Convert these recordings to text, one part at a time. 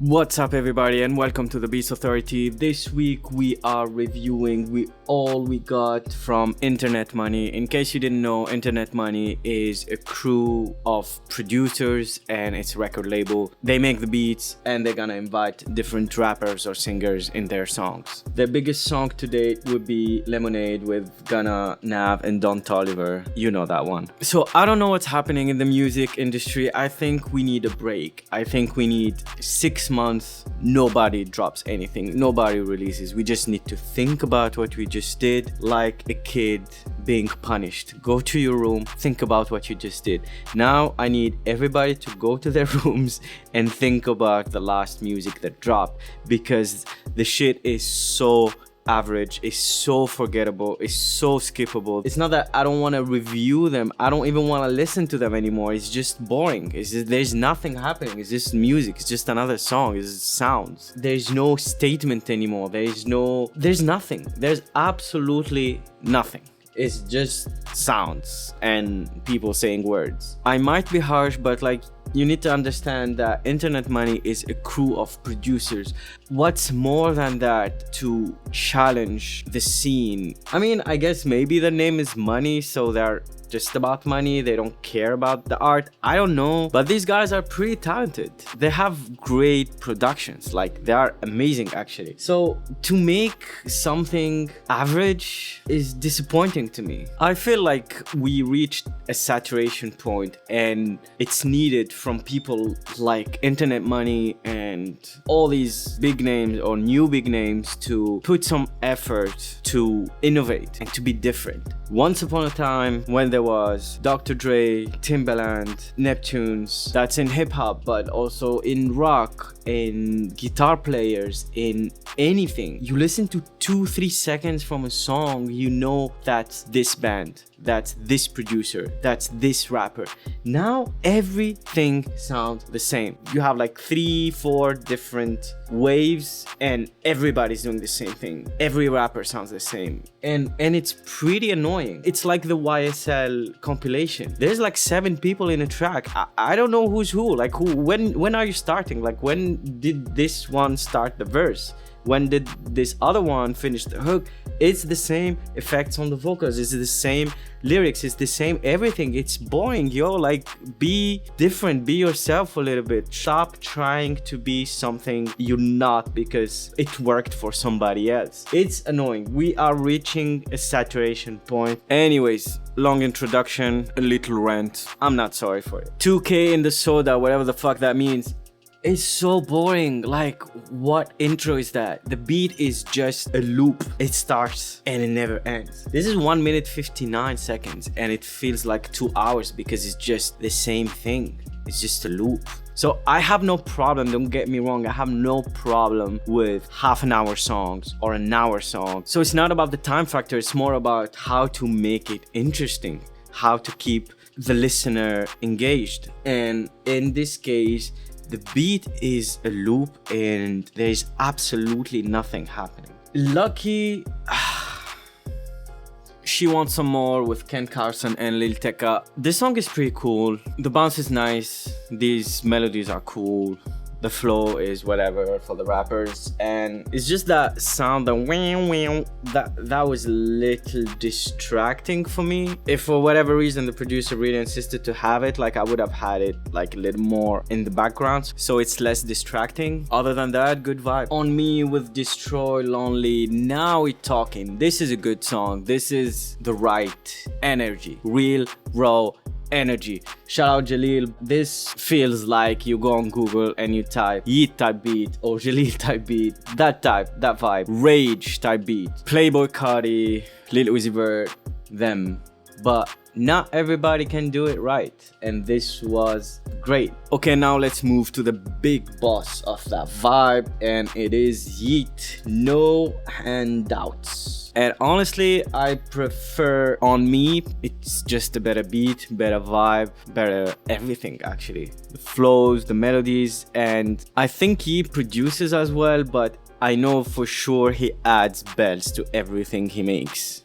What's up everybody and welcome to the Beats Authority. This week we are reviewing all we got from Internet Money. In case you didn't know, Internet Money is a crew of producers and it's a record label. They make the beats and they're gonna invite different rappers or singers in their songs. Their biggest song to date would be Lemonade with Gunna, Nav and Don Toliver. You know that one. So I don't know what's happening in the music industry. I think we need a break. I think we need 6 months nobody drops anything, nobody releases. We just need to think about what we just did, like a kid being punished. Go to your room, think about what you just did. Now I need everybody to go to their rooms and think about the last music that dropped, because the shit is so average, is so forgettable, is so skippable. It's not that I don't want to review them, I don't even want to listen to them anymore. It's just boring. It's just, there's nothing happening. It's just music. It's just another song. It's just sounds. There's no statement anymore. There's nothing. There's absolutely nothing. It's just sounds and people saying words. I might be harsh, but you need to understand that Internet Money is a crew of producers. What's more than that to challenge the scene? I mean, I guess maybe the name is Money, so they're just about money. They don't care about the art. I don't know. But these guys are pretty talented. They have great productions. They are amazing actually. So to make something average is disappointing to me. I feel like we reached a saturation point and it's needed from people like Internet Money and all these big names or new big names to put some effort to innovate and to be different. Once upon a time when there was Dr. Dre, Timbaland, Neptunes, that's in hip-hop, but also in rock, in guitar players, in anything. You listen to 2-3 seconds from a song, you know that's this band, that's this producer, that's this rapper. Now everything sounds the same. You have 3-4 different waves and everybody's doing the same thing. Every rapper sounds the same, and it's pretty annoying. It's like the YSL compilation. There's 7 people in a track. I don't know who's who. When are you starting? When did this one start the verse? When did this other one finish the hook? It's the same effects on the vocals, it's the same lyrics, it's the same everything. It's boring, yo. Be different, be yourself a little bit. Stop trying to be something you're not because it worked for somebody else. It's annoying. We are reaching a saturation point. Anyways, long introduction, a little rant. I'm not sorry for it. 2K in the soda, whatever the fuck that means. It's so boring. What intro is that? The beat is just a loop. It starts and it never ends. This is 1 minute 59 seconds and it feels like 2 hours because it's just the same thing. It's just a loop. So I have no problem, don't get me wrong, I have no problem with half-an-hour songs or an hour song. So it's not about the time factor, it's more about how to make it interesting, how to keep the listener engaged. And in this case, the beat is a loop and there's absolutely nothing happening. Lucky, She Wants Some More with Ken Carson and Lil Tecca. This song is pretty cool. The bounce is nice. These melodies are cool. The flow is whatever for the rappers, and it's just that sound, the wham, that was a little distracting for me. If for whatever reason the producer really insisted to have it, I would have had it a little more in the background, so it's less distracting. Other than that, good vibe. On Me with Destroy Lonely, now we're talking. This is a good song. This is the right energy, real, raw energy. Shout out Jalil. This feels like you go on Google and you type Yeet type beat or Jalil type beat, that vibe, Rage type beat, Playboy Cardi, Lil Uzi Vert, them. But not everybody can do it right, and this was great. Okay, now let's move to the big boss of that vibe, and it is Yeet, No Handouts. And honestly, I prefer On Me. It's just a better beat, better vibe, better everything actually. The flows, the melodies, and I think he produces as well, but I know for sure he adds bells to everything he makes.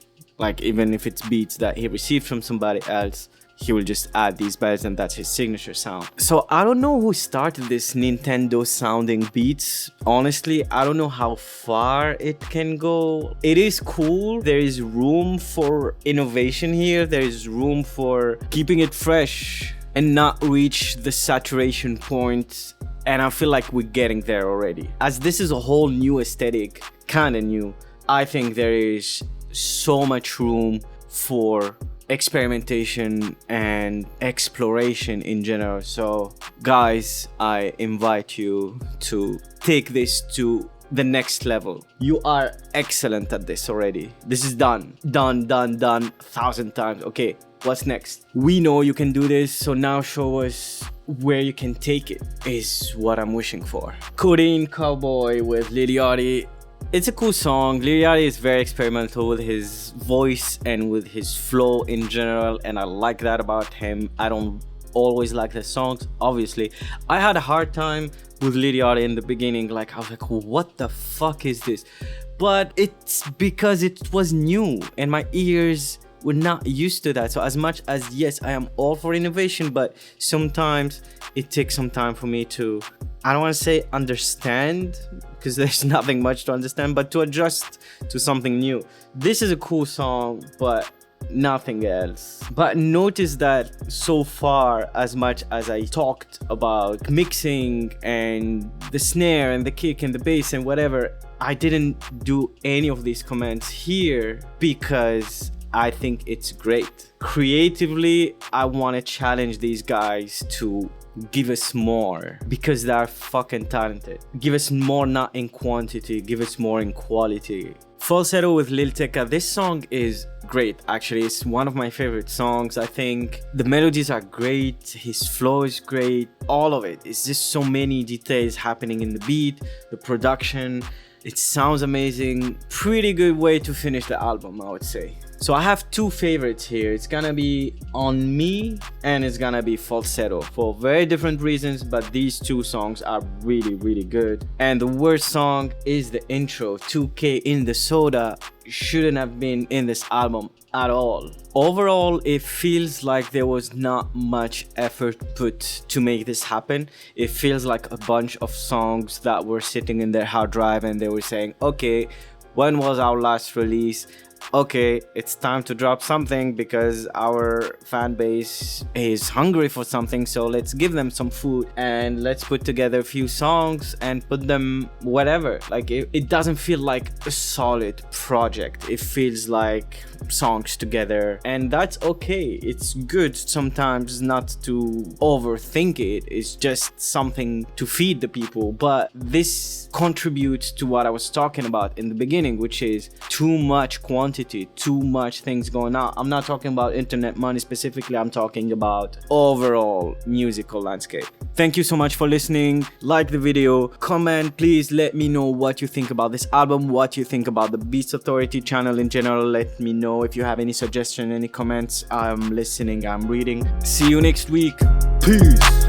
Even if it's beats that he received from somebody else, he will just add these bells and that's his signature sound. So I don't know who started this Nintendo sounding beats. Honestly, I don't know how far it can go. It is cool. There is room for innovation here. There is room for keeping it fresh and not reach the saturation point. And I feel like we're getting there already. As this is a whole new aesthetic, kind of new, I think there is so much room for experimentation and exploration in general. So guys, I invite you to take this to the next level. You are excellent at this already. This is done 1,000 times. Okay, what's next? We know you can do this, so now show us where you can take it, is what I'm wishing for. Codeine Cowboy with Lil Yachty. It's a cool song. Lil Yachty is very experimental with his voice and with his flow in general, and I like that about him. I don't always like the songs, obviously. I had a hard time with Lil Yachty in the beginning. Like, I was like, what the fuck is this? But it's because it was new and my ears were not used to that. So as much as, yes, I am all for innovation, but sometimes it takes some time for me to, I don't want to say understand, because there's nothing much to understand, but to adjust to something new. This is a cool song, but nothing else. But notice that so far, as much as I talked about mixing and the snare and the kick and the bass and whatever, I didn't do any of these comments here because I think it's great. Creatively, I want to challenge these guys to give us more because they're fucking talented. Give us more, not in quantity, give us more in quality. Falsetto with Lil Tecca. This song is great, actually. It's one of my favorite songs. I think the melodies are great, his flow is great, all of it. It's just so many details happening in the beat, the production. It sounds amazing. Pretty good way to finish the album, I would say. So I have two favorites here. It's gonna be On Me and it's gonna be Falsetto for very different reasons, but these two songs are really, really good. And the worst song is the intro. 2K in the Soda shouldn't have been in this album at all. Overall, it feels like there was not much effort put to make this happen. It feels like a bunch of songs that were sitting in their hard drive and they were saying, okay, when was our last release? Okay, it's time to drop something because our fan base is hungry for something, so let's give them some food and let's put together a few songs and put them whatever. Like, it doesn't feel like a solid project. It feels like songs together, and that's okay. It's good sometimes not to overthink it. It's just something to feed the people, but this contributes to what I was talking about in the beginning, which is too much quantity, too much things going on. I'm not talking about internet money specifically, I'm talking about overall musical landscape. Thank you so much for listening. Like the video, comment, please let me know what you think about this album, what you think about the Beats Authority channel in general. Let me know if you have any suggestion, any comments. I'm listening, I'm reading. See you next week. Peace.